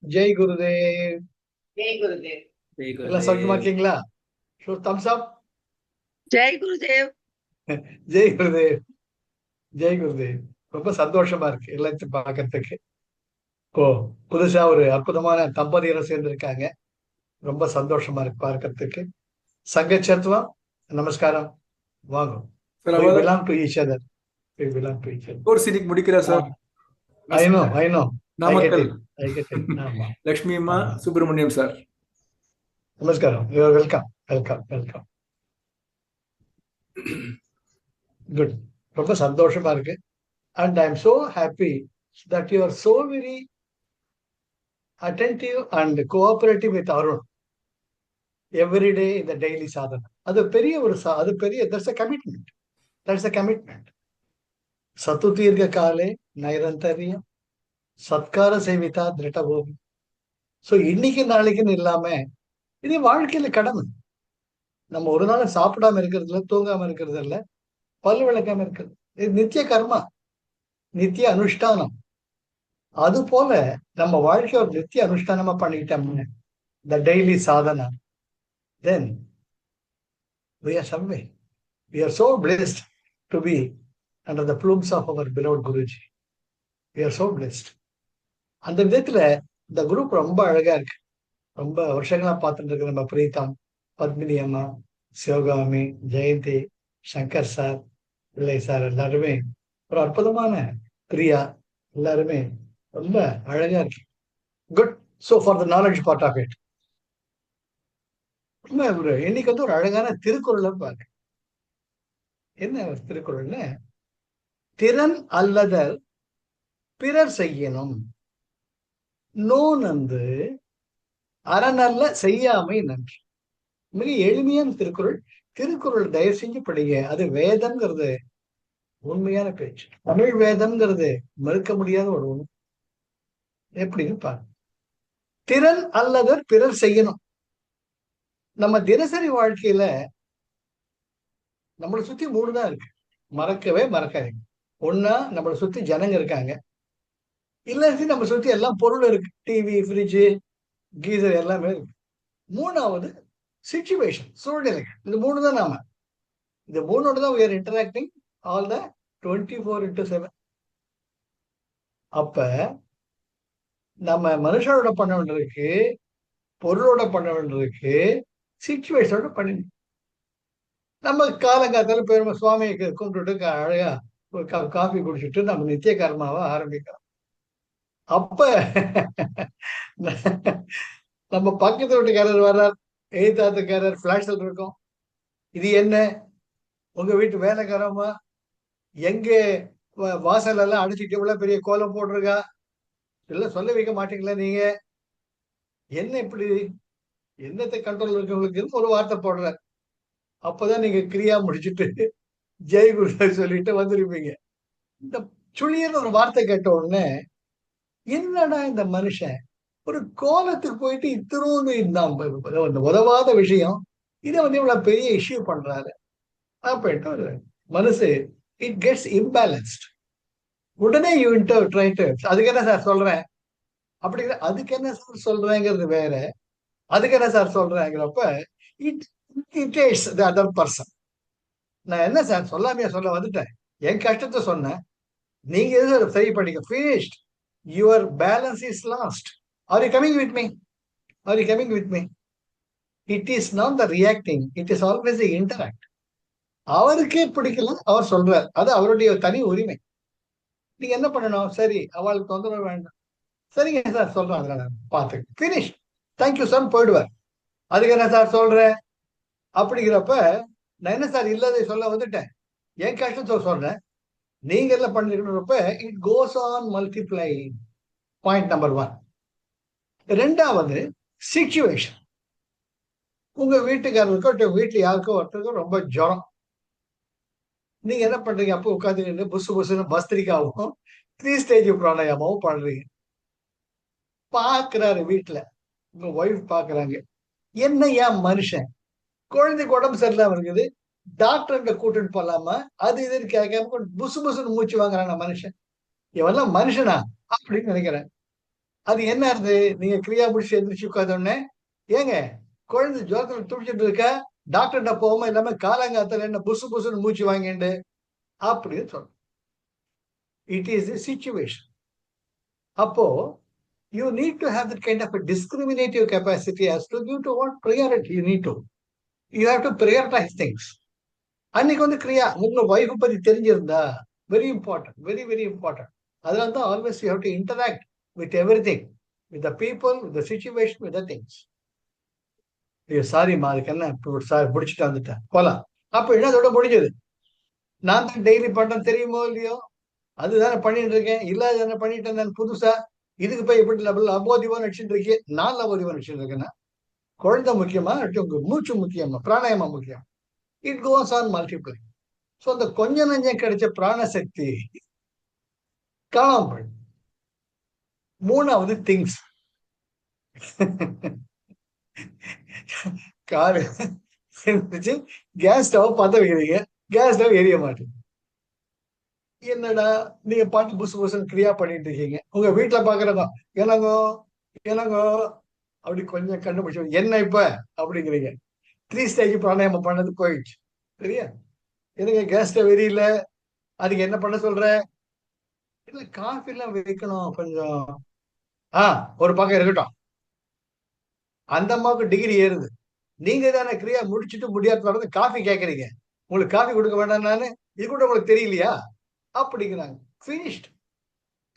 ஜெய் குருதேவ். ஜெய் குருதேவ். ஜெய் எல்லாம் சௌக்கியமா குருதேவ். இருக்கீங்களா? ஷோ தம்ஸ் அப். ஜெய் குருதேவ். ஜெய் குருதேவ். ஜெய் குருதேவ். ரொம்ப சந்தோஷமா இருக்கு எல்லாத்தையும் பார்க்கறதுக்கு. ஓ, புதுசா ஒரு அற்புதமான தம்பதியரை சேர்ந்திருக்காங்க. ரொம்ப சந்தோஷமா இருக்கு பார்க்கறதுக்கு. சங்கச்சத்வம், நமஸ்காரம். வாங்க. சார் We அவர் belong to each other. We belong to each other. Course இன்னைக்கு முடிக்கிறார் சார். I know. I get Namakkal it. I get it. ஆமா. லக்ஷ்மி அம்மா சுப்பிரமணியம் சார். நமஸ்காரம். You are welcome. Welcome. Good. ரொம்ப சந்தோஷமா இருக்கு. And I am so happy that you are so very attentive and cooperative with Arun every day in the daily sadhana. அது பெரிய ஒரு that's a commitment. That's a commitment. சத்து தீர்க்க காலே நைரந்தரியம் சத்கார சேவிதா திருட்டபூமி. So இன்னைக்கு நாளைக்குன்னு இல்லாம இது வாழ்க்கையில கடமை. நம்ம ஒரு நாள் சாப்பிடாம இருக்கிறது இல்லை, தூங்காம இருக்கிறது இல்லை, பல் விளக்காம இருக்கிறது. இது நித்திய கர்மா, நித்திய அனுஷ்டானம். அது போல நம்ம வாழ்க்கை ஒரு நித்திய அனுஷ்டானமா பண்ணிட்டோம்னு the daily sadhana, then we are somewhere. We are so blessed to be under the plumes of our beloved Guruji. We are so blessed. அந்த விதத்துல இந்த குரூப் ரொம்ப அழகா இருக்கு. ரொம்ப வருஷங்களா பார்த்துட்டு இருக்கு. நம்ம பிரீத்தம், பத்மினி அம்மா, சிவகாமி, ஜெயந்தி, சங்கர் சார், பிள்ளை சார் எல்லாருமே ஒரு அற்புதமான பிரியா எல்லாருமே ரொம்ப அழகா இருக்கு. Good. So for the knowledge part of it, இன்னைக்கு வந்து ஒரு அழகான திருக்குறள் பாருங்க. என்ன திருக்குறள்னு, திறன் அல்லதல் பிறர் செய்யணும், நோனந்து அறநல்ல செய்யாமை நன்று. மிக எளிமையான திருக்குறள். திருக்குறள் தயவு செஞ்சு படிங்க. அது வேதம்ங்கிறது உண்மையான பேச்சு. தமிழ் வேதம்ங்கிறது மறுக்க முடியாத ஒரு உண்மை. எப்படின்னு பாருங்க. திறன் அல்லதர் பிறர் செய்யணும். நம்ம தினசரி வாழ்க்கையில நம்மளை சுத்தி மூணு தான் இருக்கு. மறக்கவே மறக்காதீங்க. ஒன்னா நம்மளை சுத்தி ஜனங்க இருக்காங்க, இல்லாட்டி நம்ம சுத்தி எல்லாம் பொருள் இருக்கு. டிவி, ஃப்ரிட்ஜு, கீசர் எல்லாமே இருக்கு. மூணாவது சிச்சுவேஷன், சூழ்நிலைகள். இந்த மூணு தான் நாம. இந்த மூணோட தான் we are interacting all the 24/7. அப்ப நம்ம மனுஷனோட பண்ண வேண்டியிருக்கு, பொருளோட பண்ண வேண்டியிருக்கு, சிச்சுவேஷனோட பண்ணி. நம்ம காலங்காத்தால பெருமை சுவாமியை கும்பிட்டுட்டு அழகா ஒரு காஃபி குடிச்சிட்டு நம்ம நித்திய கர்மாவை ஆரம்பிக்கிறோம். அப்ப நம்ம பக்கத்து வீட்டுக்காரர் வர்றார், எய்தாத்துக்காரர் பிளாட்ஸ்ல இருக்கும். இது என்ன உங்க வீட்டு வேலைக்காரமா, எங்க வாசல் எல்லாம் அடிச்சுட்டு இவ்வளவு பெரிய கோலம் போட்டிருக்கா, இதெல்லாம் சொல்ல வைக்க மாட்டீங்களா நீங்க? என்ன இப்படி என்னத்தை கண்ட்ரோல் இருக்கவங்களுக்கு ஒரு வார்த்தை போடுற. அப்பதான் நீங்க கிரியா முடிச்சுட்டு ஜெய் குரு சொல்லிட்டு வந்துருப்பீங்க. இந்த சுழியர்னு ஒரு வார்த்தை கேட்ட உடனே என்னடா இந்த மனுஷன் ஒரு கோலத்துக்கு போயிட்டு இத்தனோன்னு இந்த உதவாத விஷயம் இதை வந்து இவ்வளவு பெரிய இஷ்யூ பண்றாரு அப்படின்ட்டு ஒரு மனசு இட் கெட்ஸ் இம்பேலன்ஸ்ட். உடனே யூ ட்ரை டு அதுக்கு என்ன சார் சொல்றேன் அப்படிங்கிற, அதுக்கு என்ன சார் சொல்றேங்கிறது வேற, அதுக்கு என்ன சார் சொல்றேங்கிறப்ப it irritates the other person. நான் என்ன சார் சொல்லாமையா சொல்ல வந்துட்டேன், என் கஷ்டத்தை சொன்னேன், நீங்க எது சரி பண்ணிக்க, finished. Your balance is lost. Are you coming with me? Are you coming with me? It is not the reacting, it is always the interact. அவருக்கே பிடிக்கல, அவர் சொல்றார், அது அவருடைய தனி உரிமை. நீங்க என்ன பண்ணணும், சரி அவளுக்கு தொந்தரவு வேண்டாம், சரிங்க சார் சொல்றாங்க, பார்த்து பினிஷ், தேங்க்யூ சார் போயிடுவார். அதுக்கு என்ன சார் சொல்றேன் அப்படிங்கிறப்ப நான் என்ன சார் இல்லாத சொல்ல வந்துட்டேன், என் கஷ்டத்தை சொல்றேன், நீங்க எல்லாம் பண்ணிருக்கிறப்ப it goes on multiply. Point number 1. ரெண்டாவது சிச்சுவேஷன். உங்க வீட்டுக்காரருக்கோ வீட்டுல யாருக்கோ ஒருத்தருக்கோ ரொம்ப ஜுரம். நீங்க என்ன பண்றீங்க, அப்போ உட்காந்து புசு புசுன்னு பஸ்திரிக்காவும் 3 ஸ்டேஜ் பிராணாயாமாவும் பண்றீங்க. பாக்குறாரு வீட்டுல உங்க ஒய்ஃப் பாக்குறாங்க, என்ன ஏன் மனுஷன் குழந்தைக்கு உடம்பு சரியில்லாம இருக்குது, டாக்டர்கிட்ட கூட்டிட்டு போலாமா, அது இதுன்னு கேட்காம புசு புசுன்னு மூச்சு வாங்குறாங்க மனுஷன். இவெல்லாம் மனுஷனா அப்படின்னு நினைக்கிறேன். அது என்ன இருது? நீங்க கிரியா முடிச்சு எந்திரிச்சு உட்காந்தோடனே, ஏங்க குழந்தை ஜோரத்துல துடிச்சிட்டு இருக்க, டாக்டர்கிட்ட போகாம இல்லாம காலங்காத்துல என்ன புசு புசுன்னு மூச்சு வாங்கிண்டு அப்படின்னு சொல்றோம். It is a situation. அப்போ you need to have that kind of a discriminative capacity as to give to what priority you need to. You have to prioritize things. அன்னைக்கு வந்து கிரியா உங்க ஒய்ஃப் பத்தி தெரிஞ்சிருந்தா very important, very very important. அதனால தான் always you have to interact with everything, with the people, with the situation, with the things. ஐயோ சாரிம்மா, அதுக்கு என்ன சாரி பிடிச்சிட்டு வந்துட்டேன் போலாம். அப்ப என்ன அதோட முடிஞ்சது. நான் தான் டெய்லி பண்றேன் தெரியுமோ இல்லையோ, அதுதானே பண்ணிட்டு இருக்கேன், இல்லாத என்ன பண்ணிட்டு இருந்தேன் புதுசா, இதுக்கு போய் எப்படி லபோதிவா நடிச்சுட்டு இருக்கேன். நான் லபோதிவா நடிச்சுட்டு இருக்கேன்னா குழந்தை முக்கியமா, மூச்சு முக்கியமா, பிராணாயமா முக்கியம். It goes on multiply. So அந்த கொஞ்ச நஞ்சம் கிடைச்ச பிராணசக்தி காணாம போயிடும். மூணாவது திங்ஸ். காரு கேஸ் ஸ்டவ் பத்த வைக்கிறீங்க, கேஸ் ஸ்டவ் எரிய மாட்டேங்குது. என்னடா நீங்க பாட்டு புசு புசுன்னு கிரியா பண்ணிட்டு இருக்கீங்க, உங்க வீட்டுல பாக்குறதோ என்னங்கோ என்னங்கோ அப்படி கொஞ்சம் கண்டுபிடிச்சு என்ன இப்ப அப்படிங்கிறீங்க. 3 ஸ்டேஜ் பிராணாயாமம் பண்ணது போயிடுச்சு. சரியா? எனக்கு கேஸ் ஸ்டவ் எரியல, அதுக்கு என்ன பண்ண சொல்ற? இல்ல காஃபி எல்லாம் வைக்கணும் கொஞ்சம். ஒரு பக்கம் இருக்கட்டும், அந்த அம்மாவுக்கு டிகிரி ஏறுது. நீங்க தானே கிரியா முடிச்சுட்டு முடியாத காஃபி கேட்கறீங்க, உங்களுக்கு காஃபி கொடுக்க வேண்டாம் நானு, இது கூட உங்களுக்கு தெரியலையா அப்படிங்கிறாங்க. ஃபினிஷ்ட்.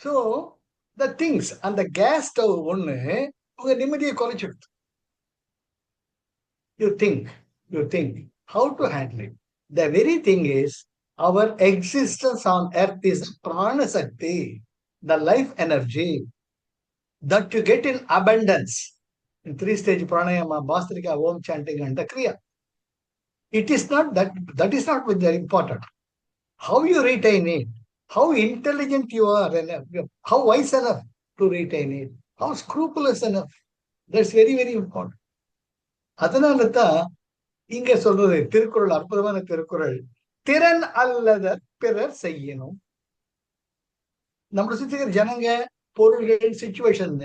ஸோ த திங்ஸ், அந்த கேஸ் ஸ்டவ் ஒண்ணு உங்க நிம்மதியை குறைச்சிடுது. You think how to handle it. The very thing is, our existence on earth is prana sakti, the life energy that you get in abundance in 3 stage pranayama, bhastrika, om chanting and the kriya. It is not that is not very important. How you retain it, how intelligent you are enough, how wise enough to retain it, how scrupulous enough, that's very very important. அதனால தான் இங்க சொல்றது திருக்குறள், அற்புதமான திருக்குறள். திறன் அல்லத பிறர் செய்யணும். நம்மளை சுத்தி இருக்கிற ஜனங்க, பொருள்கள், சிச்சுவேஷன்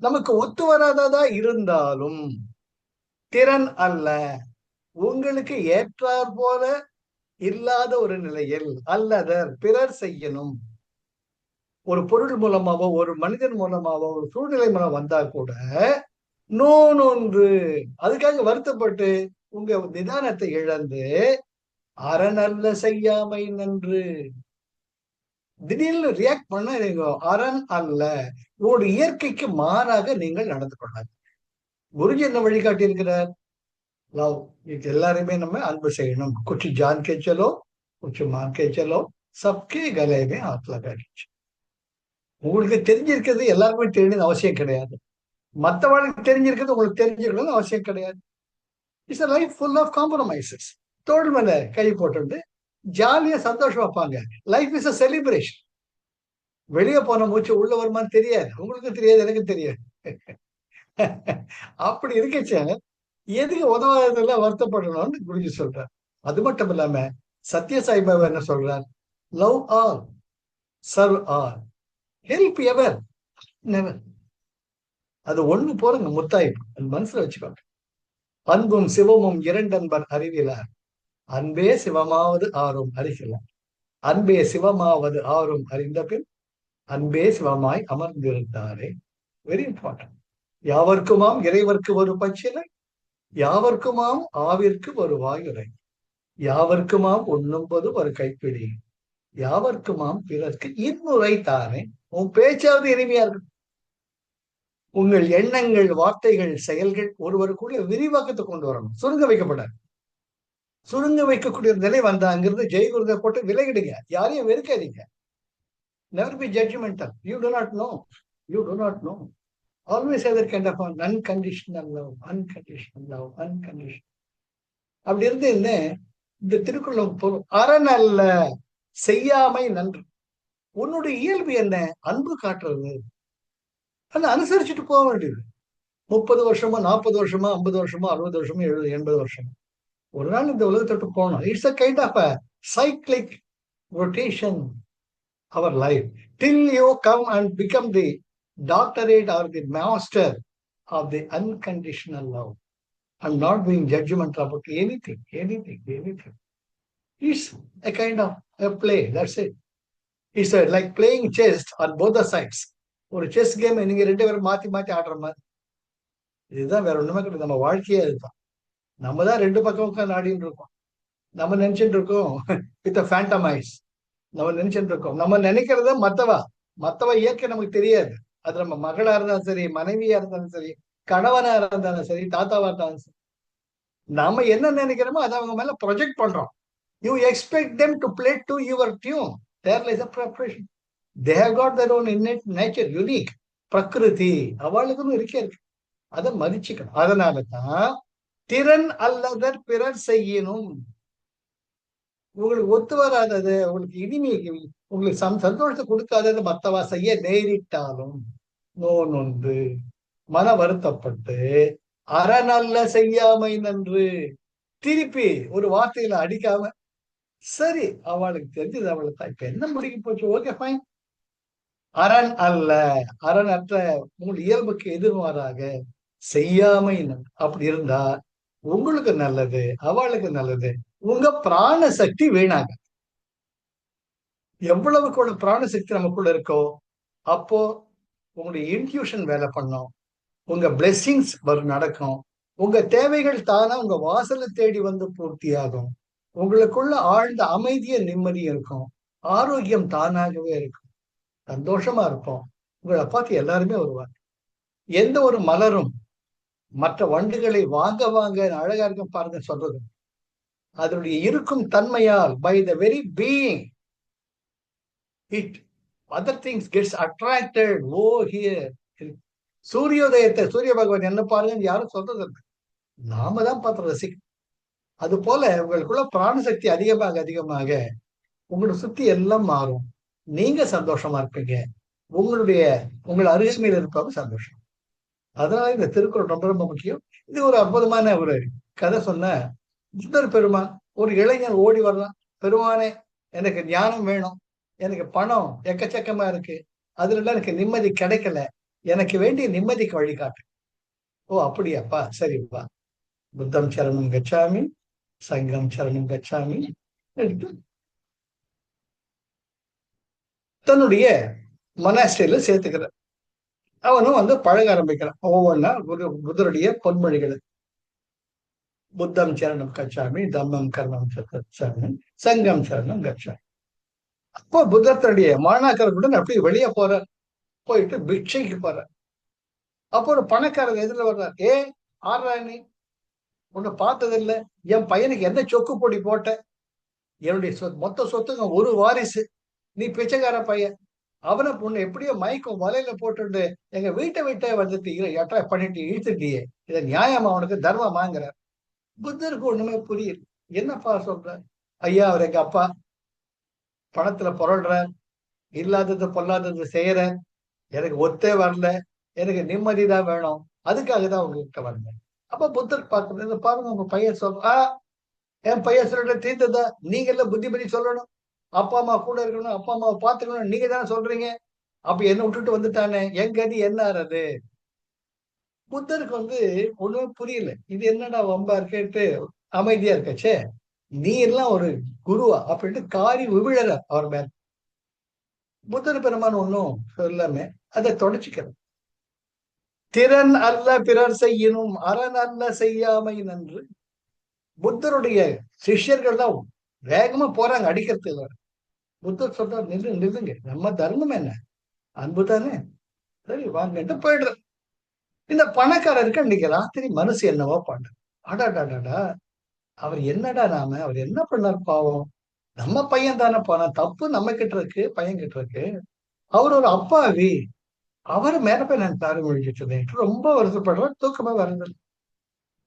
நமக்கு ஒத்து வராததா இருந்தாலும் திறன் அல்ல, உங்களுக்கு ஏற்றார் போல இல்லாத ஒரு நிலையில் அல்லதர் பிறர் செய்யணும். ஒரு பொருள் மூலமாவோ, ஒரு மனிதன் மூலமாவோ, ஒரு சூழ்நிலை மூலம் வந்தா கூட நோனொன்று அதுக்காக வருத்தப்பட்டு உங்க நிதானத்தை இழந்து அறநல்ல செய்யாமை நன்று திடீர்னு ரியாக்ட் பண்ண அரண் அல்ல, உங்களுடைய இயற்கைக்கு மாறாக நீங்கள் நடந்து கொள்ளாது. குருஜி என்ன வழிகாட்டி இருக்கிறார்? லவ். இது எல்லாருமே நம்ம அன்பு செய்யணும். குச்சி ஜான் கே சலோ, குச்சி மான் கே சலோ, சப்கே கலையுமே ஆத்ல காட்சி. உங்களுக்கு தெரிஞ்சிருக்கிறது எல்லாருமே தெரியணும்னு அவசியம் கிடையாது. மற்றவர்களுக்கு தெரிஞ்சிருக்கிறது உங்களுக்கு தெரிஞ்சிருக்கணும்னு அவசியம் கிடையாது. It's a life full of compromises. தோல் மேல கை போட்டு ஜாலியா சந்தோஷம் வைப்பாங்க. Life is a celebration. வெளியே போன மூச்சு உள்ள வருமானு தெரியாது, உங்களுக்கும் தெரியாது, எனக்கு தெரியாது. அப்படி இருக்கச்ச எதுக்கு உதவாததெல்லாம் வருத்தப்படணும்னு குருஜி சொல்றார். அது மட்டும் இல்லாம சத்ய சாய்பாபா என்ன சொல்றார்? Love all, serve all, help எவர், நெவர். அது ஒண்ணு போறங்க முத்தாய்ப்பு, அது மனசுல வச்சுக்கோங்க. அன்பும் சிவமும் இரண்டன்பர் அறிவிலார், அன்பே சிவமாவது ஆறும் அறிகிறார், அன்பே சிவமாவது ஆறும் அறிந்த பின் அன்பே சிவமாய் அமர்ந்திருந்தாரே. Very important. யாவர்க்குமாம் இறைவர்க்கு ஒரு பச்சிலை, யாவர்க்குமாம் ஆவிற்கு ஒரு வாயுரை, யாவர்க்குமாம் உண்ணும்போது ஒரு கைப்பிடி, யாவர்க்குமாம் பிறர்க்கு இன்னுரை தானே. உன் பேச்சாவது இனிமையா இருக்கு. உங்கள் எண்ணங்கள், வார்த்தைகள், செயல்கள் ஒருவருக்குள்ள விரிவாக்கத்தை கொண்டு வரணும். சுருங்க வைக்கப்படாது. சுருங்க வைக்கக்கூடிய நிலை வந்தா அங்கிருந்து ஜெயகுருதை போட்டு விலகிடுங்க. யாரையும் வெறுக்காதீங்க. Never be judgmental. You do not know, you do not know. Always have that kind of unconditional love, unconditional love, unconditional. அப்படி இருந்து என்ன இந்த திருக்குறள் அறநல்ல செய்யாமை நன்று. உன்னுடைய இயல்பு என்ன? அன்பு காட்டுறது. அதை அனுசரிச்சுட்டு போக வேண்டியது. 30 வருஷமா, 40 வருஷமா, 50 வருஷமா, 60 வருஷமா, 70, 80 வருஷமா ஒரு நாள் இந்த உலகத்தொட்டு போகணும். It's a kind of a cyclic rotation our life till you come and become the doctorate or the master of the unconditional love. I'm not doing judgment about anything. It's a kind of a play. That's it. It's like playing chess on both the sides. ஒரு chess game நீங்க 2 பேரும் மாத்தி மாத்தி ஆடுற மாதிரி. இதுதான், வேற ஒண்ணுமே கிடையாது. நம்ம வாழ்க்கையே இதுதான். நம்ம தான் 2 பக்கம் உட்கார்ந்து ஆடிட்டு இருக்கோம். நம்ம நினைச்சிட்டு இருக்கோம் வித் ஃபேண்டம் ஐஸ். நம்ம நினைச்சிட்டு இருக்கோம், நம்ம நினைக்கிறத மத்தவ இயற்கை நமக்கு தெரியாது. அது நம்ம மகளா இருந்தாலும் சரி, மனைவியா இருந்தாலும் சரி, கணவனா இருந்தாலும் சரி, தாத்தாவா இருந்தாலும் சரி, நாம என்ன நினைக்கிறோமோ அதை அவங்க மேல ப்ரொஜெக்ட் பண்றோம். You expect them to play to your tune. There lies a preparation. They have got their own innate nature, unique. பிரகிருதி அவளுக்குன்னு இருக்கு. அதை மதிச்சுக்கணும். அதனாலதான் திறன் அல்லதர் பிறர் செய்யணும். உங்களுக்கு ஒத்து வராதது, உங்களுக்கு இனிமை, உங்களுக்கு சந்தோஷத்தை கொடுக்காதது மத்தவா செய்ய நேரிட்டாலும் நோனொன்று மன வருத்தப்பட்டு அறநல்ல செய்யாமை நன்று திருப்பி ஒரு வார்த்தையில அடிக்காம, சரி அவளுக்கு தெரிஞ்சது அவளுக்கு தான், இப்ப என்ன முடிக்க போச்சு, ஓகே ஃபைன். அரண் அல்ல, அரணற்ற உங்கள் இயல்புக்கு எதிர்மாறாக செய்யாமை நன்று. அப்படி இருந்தா உங்களுக்கு நல்லது, அவளுக்கு நல்லது. உங்க பிராண சக்தி வீணாக. எவ்வளவுக்கு பிராண சக்தி நமக்குள்ள இருக்கோ அப்போ உங்களுடைய இன்ட்யூஷன் வேலை பண்ணும், உங்க பிளெஸிங்ஸ் நடக்கும், உங்க தேவைகள் தானா உங்க வாசலை தேடி வந்து பூர்த்தியாகும், உங்களுக்குள்ள ஆழ்ந்த அமைதிய நிம்மதி இருக்கும், ஆரோக்கியம் தானாகவே இருக்கும், சந்தோஷமா இருப்போம். உங்களை பார்த்து எல்லாருமே வருவாங்க. எந்த ஒரு மலரும் மற்ற வண்டுகளை வாங்க வாங்க அழகா இருக்கும் பாருங்க சொல்றது, அதனுடைய இருக்கும் தன்மையால், by the very being it other things gets attracted. Oh here சூரியோதயத்தை சூரிய பகவான் என்ன பாருங்கன்னு யாரும் சொல்றது இல்லை, நாம தான் பார்த்து ரசிக்கணும். அது போல உங்களுக்குள்ள பிராணசக்தி அதிகமாக உங்களை சுத்தி எல்லாம் மாறும், நீங்க சந்தோஷமா இருப்பீங்க, உங்கள் அருகாமையில் இருப்பவங்க சந்தோஷம். அதனால இந்த திருக்குறள் ரொம்ப ரொம்ப முக்கியம். இது ஒரு அற்புதமான ஒரு கதை சொன்ன புத்தர் பெருமான். ஒரு இளைஞன் ஓடி வரலாம், பெருமானே எனக்கு ஞானம் வேணும், எனக்கு பணம் எக்கச்சக்கமா இருக்கு, அதுல எனக்கு நிம்மதி கிடைக்கல, எனக்கு வேண்டிய நிம்மதிக்கு வழிகாட்டு. ஓ அப்படியாப்பா, சரிப்பா, புத்தம் சரணம் கச்சாமி, சங்கம் சரணம் கச்சாமி எடுத்து தன்னுடைய மனாஸ்ட்ரியில சேர்த்துக்கிறார். அவனும் பழக ஆரம்பிக்கிறான் ஒவ்வொன்னா புத்தருடைய பொன்மொழிகளை. புத்தம் சரணம் கச்சாமி, தம்மம் கர்மம் கச்சாமி, சங்கம் சரணம் கச்சாமி. அப்போ புத்தர் தன்னுடைய மாணாக்கருடன் அப்படி வெளியே போறார், போயிட்டு பிக்ஷைக்கு போறார். அப்போ ஒரு பணக்காரர் எதிரில் வர்றார். ஆறா நீ, உன்னை பார்த்ததில்ல, என் பையனுக்கு என்ன சொக்கு பொடி போட்ட, என்னுடைய மொத்த சொத்துங்க ஒரு வாரிசு, நீ பிச்சைக்கார பையன், அவனை பொண்ணு எப்படியோ மயக்கம் வலையில போட்டு எங்க வீட்டை விட்டே வந்துட்டு அட்ராக்ட் பண்ணிட்டு இழுத்துட்டியே, இதை நியாயமா அவனுக்கு தர்மமாங்கிறார். புத்தருக்கு ஒண்ணுமே புரியல. என்னப்பா சொல்ற? ஐயா, அவர் எங்க அப்பா, பணத்துல புரள்ற, இல்லாதது பொல்லாதது செய்யற, எனக்கு ஒத்தே வரல, எனக்கு நிம்மதி தான் வேணும், அதுக்காக தான் உங்ககிட்ட வந்தேன். அப்ப புத்தர் பார்க்கறது, பாருங்க உங்க பையன் சொல்ற, என் பையன் சொல்ற தீர்த்ததா, நீங்க எல்லாம் புத்தி சொல்லணும், அப்பா அம்மா கூட இருக்கணும், அப்பா அம்மாவை பார்த்துக்கணும், நீங்க தானே சொல்றீங்க, அப்ப என்ன விட்டுட்டு வந்துட்டானே, என் கதி என்ன ஆறது? புத்தருக்கு ஒண்ணுமே புரியல. இது என்னடா வம்பா இருக்கேட்டு அமைதியா இருக்கச்சே, நீ எல்லாம் ஒரு குருவா அப்படின்ட்டு காரி விவிழற அவர் மேல. புத்தர் பெருமான் ஒன்னும் சொல்லாம அதை தொடச்சிக்கிற. திறன் அல்ல பிறர் செய்யணும், அரண் அல்ல செய்யாமை நன்று. புத்தருடைய சிஷ்யர்கள் தான் வேகமா போறாங்க அடிக்கிறதுக்கு. புத்தர் சொல்றார், நில்லுங்க, நம்ம தர்மம் என்ன, அன்பு தானே, சரி வாங்கிட்டு போயிடுற. இந்த பணக்காரருக்கு அன்னைக்கு ராத்திரி மனசு என்னவோ பாடு, அடாடாடாடா, அவர் என்னடா அவர் என்ன பண்ணார் பாவம், நம்ம பையன் தானே போனா, தப்பு நம்ம கிட்ட இருக்கு, பையன் கிட்ட இருக்கு, அவர் ஒரு அப்பாவி, அவரு மேல போய் நான் தாரி முடிச்சுட்டு ரொம்ப வருத்தப்படுற, தூக்கமே வரது.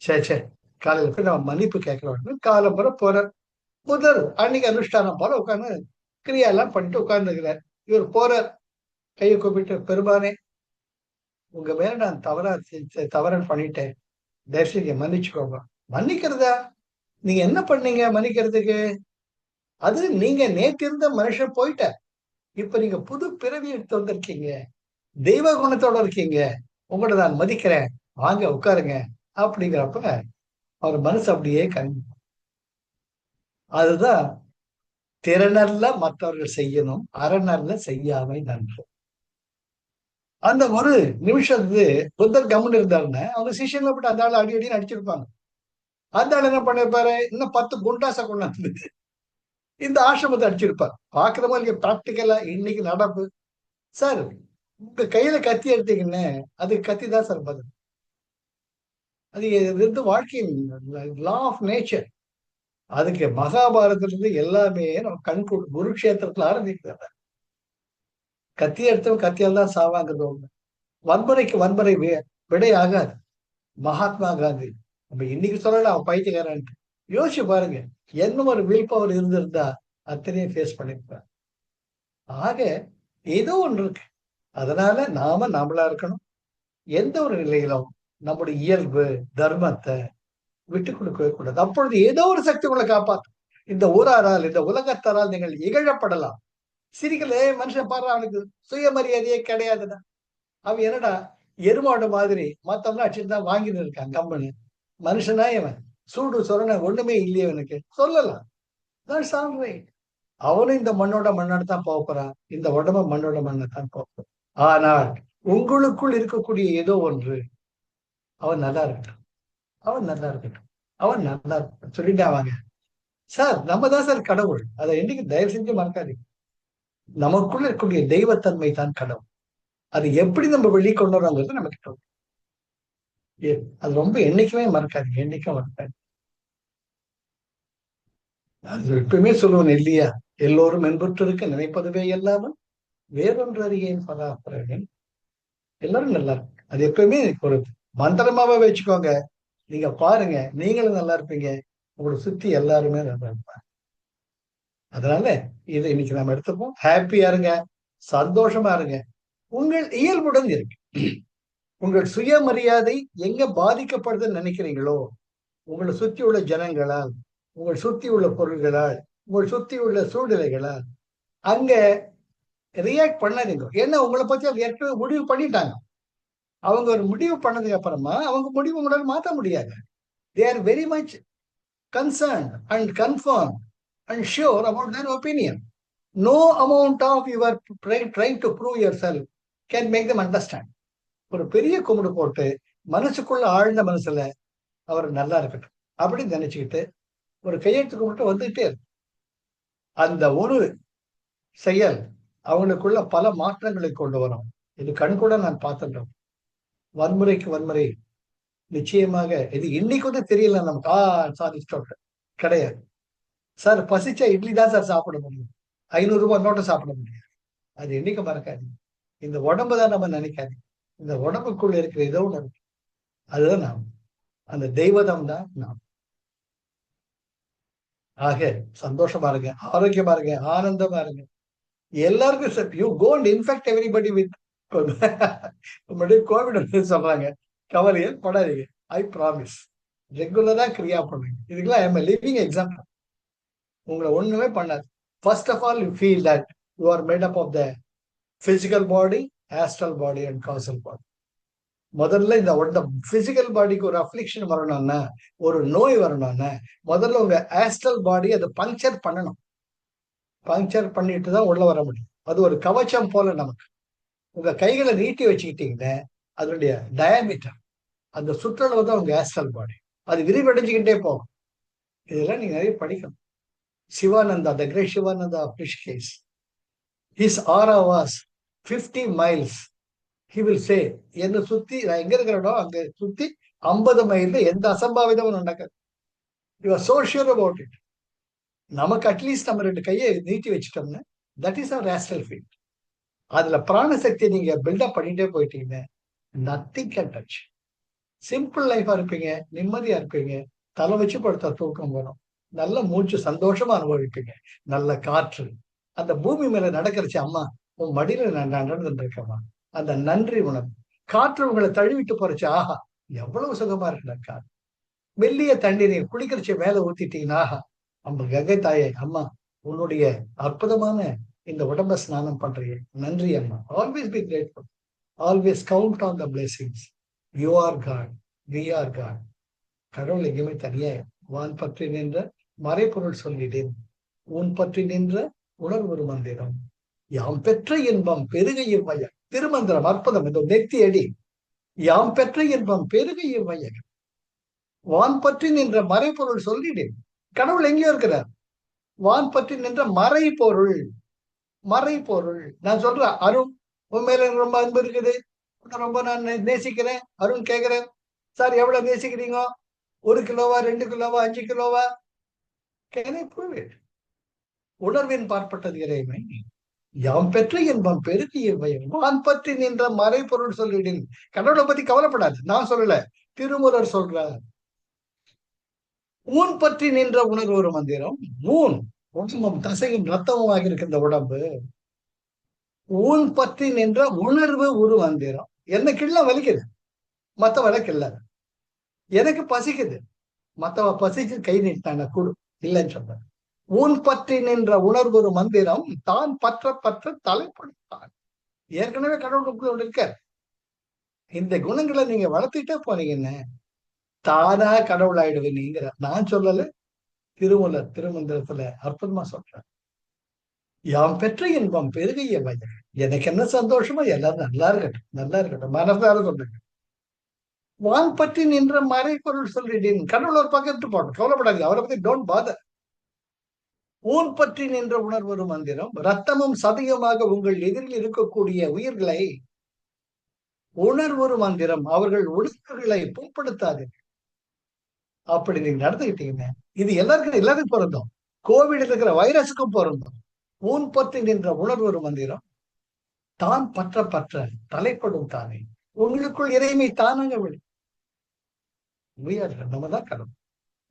சே காலையில போய் நம்ம மன்னிப்பு கேட்கிறோம். காலம் போற போறார் புதர். அன்னைக்கு அனுஷ்டானம் போல உட்காந்து கிரியாலாம் பண்ணிட்டு உட்கார்ந்துக்கிறார். இவர் போறார், கையை கூப்பிட்டு, பெருமானே உங்க மேல நான் தவறன் பண்ணிட்டேன், தயவுசெய்து மன்னிச்சுக்கோங்க. மன்னிக்கிறதா? நீங்க என்ன பண்ணீங்க மன்னிக்கிறதுக்கு? அது நீங்க நேற்று இருந்த மனுஷன் போயிட்ட, இப்ப நீங்க புது பிறவி எடுத்து வந்திருக்கீங்க, தெய்வ குணத்தோட இருக்கீங்க, உங்களை நான் மதிக்கிறேன், வாங்க உட்காருங்க அப்படிங்கிறப்ப அவர் மனசு அப்படியே கண். அதுதான் திறனல்ல மற்றவர்கள் செய்யணும், அறநல்ல செய்யாமை நன்று. அந்த ஒரு நிமிஷத்து புத்தர் கம்முன்னு இருந்தாருன்னா அவங்க சிஷியன்ல போட்டு அந்த ஆள் அடி அடின்னு அடிச்சிருப்பாங்க. அந்த ஆள் என்ன பண்ணிருப்பாரு, இன்னும் 10 குண்டாசை கொண்டாந்து இந்த ஆசிரமத்தை அடிச்சிருப்பார். பாக்குற மாதிரி பிராக்டிக்கலா இன்னைக்கு நடப்பு. சார், உங்க கையில கத்தி எடுத்தீங்கன்னு அது கத்தி தான் சார் பதில். அது வந்து வாழ்க்கையின் லா ஆஃப் நேச்சர். அதுக்கு மகாபாரதத்துல இருந்து எல்லாமே நம்ம கண்கூட குருக்ஷேத்திரத்துல ஆரம்பிக்கிறாங்க. கத்தி எடுத்தவன் கத்தியால் தான் சாவாங்கிறது ஒண்ணு. வன்முறைக்கு வன்முறை விடை ஆகாது. மகாத்மா காந்தி நம்ம இன்னைக்கு சொல்லல அவன் பைத்தியக்காரன். யோசிச்சு பாருங்க, என்ன ஒரு வில் பவர் இருந்திருந்தா அத்தனையும் ஃபேஸ் பண்ணிருப்பார். ஆக ஏதோ ஒன்று இருக்கு. அதனால நாம நாமளா இருக்கணும். எந்த ஒரு நிலையிலும் நம்முடைய இயல்பு தர்மத்தை விட்டு கொடுக்கவே கூடாது. அப்பொழுது ஏதோ ஒரு சக்தி உங்களை காப்பாற்றும். இந்த ஊராரால் இந்த உலகத்தாரால் நீங்கள் இகழப்படலாம். சிரிக்கல மனுஷன் பாரு, அவனுக்கு சுயமரியாதையே கிடையாதுடா. அவன் என்னடா எருமாடு மாதிரி மத்தவங்க அடிச்சுதான் வாங்கிட்டு இருக்கான் கம்பெனி. மனுஷனா இவன் சூடு சொரண ஒண்ணுமே இல்லையே அவனுக்கு சொல்லலாம். அவனும் இந்த மண்ணோட மண்ணோட தான் போகிறான், இந்த உடம்பு மண்ணோட மண்ணை தான் போகிறான். ஆனால் உங்களுக்குள் இருக்கக்கூடிய ஏதோ ஒன்று, அவன் நல்லா இருக்கட்டும், அவன் நல்லா இருக்கட்டும், அவன் நல்லா இருக்கட்டும் சொல்லிட்டு வாங்க சார். நம்ம தான் சார் கடவுள். அதை என்னைக்கு தயவு செஞ்சு மறக்காதீங்க. நமக்குள்ள இருக்கக்கூடிய தெய்வத்தன்மை தான் கடவுள். அது எப்படி நம்ம வெளிக்கொண்டு வரோங்கிறது நமக்கு அது ரொம்ப என்னைக்குமே மறக்காதீங்க, என்னைக்கும் மறக்காது. அது எப்பவுமே சொல்லுவேன் இல்லையா, எல்லோரும் மென்புற்று இருக்க நினைப்பதுவே இல்லாமல் வேறொன்று அறியேன் பராபரன். எல்லாரும் நல்லா இருக்கு. அது எப்பவுமே ஒரு மந்திரமாவே வச்சுக்கோங்க. நீங்க பாருங்க, நீங்களும் நல்லா இருப்பீங்க, உங்களை சுத்தி எல்லாருமே நல்லா இருப்பாங்க. அதனால இதை இன்னைக்கு நம்ம எடுத்துப்போம். ஹாப்பியா இருங்க, சந்தோஷமா இருங்க, உங்கள் இயல்புடன் இருக்கு. உங்கள் சுயமரியாதை எங்க பாதிக்கப்படுதுன்னு நினைக்கிறீங்களோ, உங்களை சுத்தி உள்ள ஜனங்களால், உங்கள் சுத்தி உள்ள பொருள்களால், உங்கள் சுத்தி உள்ள சூழ்நிலைகளால் அங்க ரியாக்ட் பண்ணாதீங்க. ஏன்னா உங்களை பத்தி அவங்க ஏற்கனவே முடிவு பண்ணிட்டாங்க. அவங்க ஒரு முடிவு பண்ணதுக்கு அப்புறமா அவங்க முடிவு உங்களால மாற்ற முடியாது. They are very much concerned and confirmed and sure about their opinion. No amount of your trying to prove yourself can make them understand. ஒரு பெரிய கும்பிடு போட்டு மனசுக்குள்ள ஆழ்ந்த மனசுல அவர் நல்லா இருக்கட்டும் அப்படின்னு நினைச்சுக்கிட்டு ஒரு கையெழுத்து கும்பிட்டு வந்துகிட்டே இருக்கு. அந்த ஒரு செயல் அவங்களுக்குள்ள பல மாற்றங்களை கொண்டு வரும். இது கண்கூட நான் பார்த்துட்டோம். வன்முறைக்கு வன்முறை நிச்சயமாக இது இன்னைக்கு வந்து தெரியல நமக்கு. சாதிச்சிட்டோம் கிடையாது சார். பசிச்சா இட்லி தான் சார் சாப்பிட முடியும், 500 ரூபாய் நோட்டை சாப்பிட முடியாது. அது என்னைக்கு மறக்காது. இந்த உடம்பு தான் நம்ம நினைக்காது. இந்த உடம்புக்குள்ள இருக்கிற ஏதோ ஒன்று இருக்கு, அதுதான் நாம். அந்த தெய்வதம் தான் நாம். ஆக சந்தோஷமா இருங்க, ஆரோக்கியமா இருங்க, ஆனந்தமா இருங்க. எல்லாருக்கும் you go and infect everybody with covid சொல்றாங்க. கவலையே படாதீங்க. ஐ ப்ராமிஸ் ரெகுலரா கிரியா பண்ணுங்க. இதுக்கெல்லாம் ஐ எம் லிவிங் எக்ஸாம்பிள். உங்களை ஒண்ணுமே பண்ணாது. First of all you feel that you are made up of the physical body, astral body and causal body. முதல்ல இந்த பிசிக்கல் பாடிக்கு ஒரு அஃப்ளிக்ஷன் வரணும்னா, ஒரு நோய் வரணும்னா, முதல்ல உங்க ஆஸ்ட்ரல் பாடி அதை பங்க்சர் பண்ணணும். பங்க்சர் பண்ணிட்டு தான் உள்ள வர முடியும். அது ஒரு கவச்சம் போல நமக்கு. உங்க கைகளை நீட்டி வச்சுக்கிட்டீங்கன்னா அதனுடைய டயாமீட்டர், அந்த சுற்றளவு தான் உங்க ஆஸ்ட்ரல் பாடி. அது விரிவடைஞ்சுக்கிட்டே போகும். இதெல்லாம் நீங்க நிறைய படிக்கணும். Sivananda, the great Sivananda of Rishikesh, his aura was 50 miles. He will say, என்னை சுத்தி நான் எங்க இருக்கிறனோ அங்க சுத்தி 50 மைல்ல எந்த அசம்பாவிதமும் நடக்காது. You are so sure about it. நமக்கு அட்லீஸ்ட் நம்ம 2 கையை நீட்டி வச்சுட்டோம்னா that is our astral field. அதுல பிராண சக்தியை நீங்க பில்டப் பண்ணிட்டே போயிட்டீங்கன்னா நத்திங் கேன் டச். சிம்பிள் லைஃபா இருப்பீங்க, நிம்மதியா இருப்பீங்க, தலை வச்சு படுத்தா தூக்கம் வரும், நல்ல மூச்சு சந்தோஷமா அனுபவிப்பீங்க, நல்ல காற்று. அந்த பூமி மேல நடக்கிறச்சு, அம்மா உன் மடியில நான் நடந்துட்டு இருக்கேம்மா, அந்த நன்றி உணர்வு. காற்று உங்களை தழுவிட்டு போறச்சு, ஆஹா எவ்வளவு சுகமா இருக்கு காற்று. மெல்லிய தண்ணீரை குளிக்கிறச்சு மேல ஊத்திட்டீங்கன்னா, ஆஹா நம்ம கங்கை தாயே அம்மா உன்னுடைய அற்புதமான இந்த உடம்ப ஸ்நானம் பண்றீங்க, நன்றி அம்மா. Always be grateful. Always count on the blessings. You are god, we are god. கடவுள் எங்கேயுமே தனியா வான் பற்றி நின்ற மறைபொருள் சொல்லிடேன், உன் பற்றி நின்ற உணர்வு மந்திரம், யாம் பெற்ற இன்பம் பெருக இவ்வையம். திருமந்திரம் அற்புதம், இந்த நெத்தி அடி. யாம் பெற்ற இன்பம் பெருக இவ்வையம், வான் பற்றி நின்ற மறைபொருள் சொல்லிடேன். கடவுள் எங்கேயோ இருக்கிறார். வான் பற்றி நின்ற மறைபொருள், மறைபொருள். நான் சொல்றேன், அருண் உன் மேல எனக்கு ரொம்ப அன்பு இருக்குது, ரொம்ப நான் நேசிக்கிறேன். அருண் கேட்கிறேன், சார் எவ்வளவு நேசிக்கிறீங்க? 1 கிலோவா, 2 கிலோவா, 5 கிலோவா? Can I prove it? உணர்வின் பார்ப்பட்டது இறைமை. யாம் பெற்ற இன்பம் பெருகிய பயம், வான் பற்றி நின்ற மறைபொருள் சொல்லிடின். கடவுளை பத்தி கவலைப்படாது, நான் சொல்லல, திருமூலர் சொல்றார். ஊன் பற்றி நின்ற உணர்வு ஒரு மந்திரம். ஊன் உடம்பும் தசையும் ரத்தமுமாக இருக்கின்ற உடம்பு. ஊன் பற்றி நின்ற உணர்வு ஒரு மந்திரம். என்ன கிள்ள வலிக்குது, மத்தவளை கிள்ள. எனக்கு பசிக்குது, மத்தவ பசிக்கு கை நீட்டான குடு இல்லைன்னு சொல்ற. ஊன் பற்றி நின்ற உணர்வு ஒரு மந்திரம், தான் பற்ற பற்ற தலைப்படுத்தான். ஏற்கனவே கடவுளுக்குள்ள இருக்க இந்த குணங்களை நீங்க வளர்த்துட்டே போனீங்கன்னு தானா கடவுள் ஆயிடுவீங்கிற. நான் சொல்லல, திருமூலர் திருமந்திரத்துல அற்புதமா சொல்றேன். யாம் பெற்ற இன்பம் பெருகிய வயல், எனக்கு என்ன சந்தோஷமோ எல்லாரும் நல்லா இருக்கட்டும், நல்லா இருக்கட்டும், மனசார சொல்லுங்க. வான் பற்றி நின்ற மறைபொருள் சொல்லிட்டேன். கடவுள் ஒரு பக்கத்து போட்டோம், கவலைப்படாது, அவரை பத்தி டோன்ட் பாதர். ஊன் பற்றி நின்ற உணர்வு ஒரு மந்திரம், ரத்தமும் சதயமாக உங்கள் எதிரில் இருக்கக்கூடிய உயிர்களை உணர்வு மந்திரம், அவர்கள் உணர்வுகளை புண்படுத்தாது. அப்படி நீங்க நடந்துக்கிட்டீங்க, இது எல்லாருக்கும் பொருந்தும். கோவிட் இருக்கிற வைரஸுக்கும் பொருந்தும். ஊன் பற்றி நின்ற உணர்வு ஒரு மந்திரம், தான் பற்ற பற்ற தலைப்படும் தானே. உங்களுக்குள் இறைமை தானாக விடும். நம்ம தான் கடவுள்.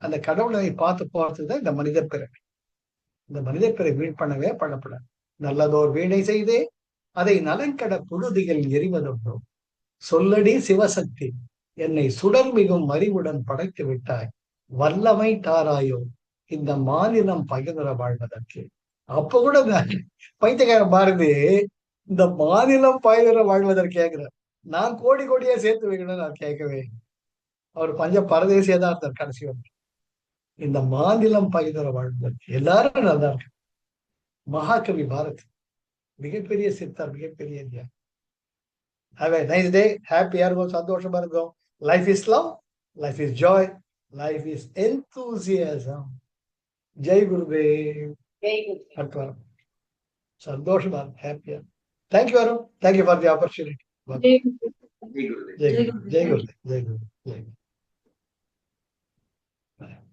அந்த கடவுளை பார்த்து போறதுதான் இந்த மனித பிறவி. இந்த மனித பிறவி வீண் பண்ணவே பண்ணப்படாது. நல்லதோர் வீணை செய்தே அதை நலங்கட புழுதியில் எரிவதொன்றோ. சொல்லடி சிவசக்தி, என்னை சுடர் மிகும் அறிவுடன் படைத்து விட்டாய், வல்லமை தாராயோ இந்த மாநிலம் பகிர்ந்துட வாழ்வதற்கு. அப்ப கூட பைத்தியக்கார பாரதி இந்த மாநிலம் பகிர்ந்துட வாழ்வதற்கு கேட்கிறார். நான் கோடி கோடியா சேர்த்து வைக்கணும்னு நான் கேட்கவே. அவர் பஞ்ச பரதேசியா தான் இருந்தார் கடைசி வந்து. இந்த மாநிலம் பகிர்ந்துட வாழ்வதற்கு எல்லாரும் நல்லா இருக்கு. மகாகவி பாரதி மிகப்பெரிய சித்தர், மிகப்பெரிய India. Have a nice day. Happy இருக்கும், சந்தோஷமா இருக்கும். Life is love, life is joy, life is enthusiasm. Jai Gurudev. அடுத்த வாரம் சந்தோஷமா, ஹாப்பியா. Thank you Arun, thank you for the opportunity. Jai Gurudev, Jai Gurudev, Jai Gurudev.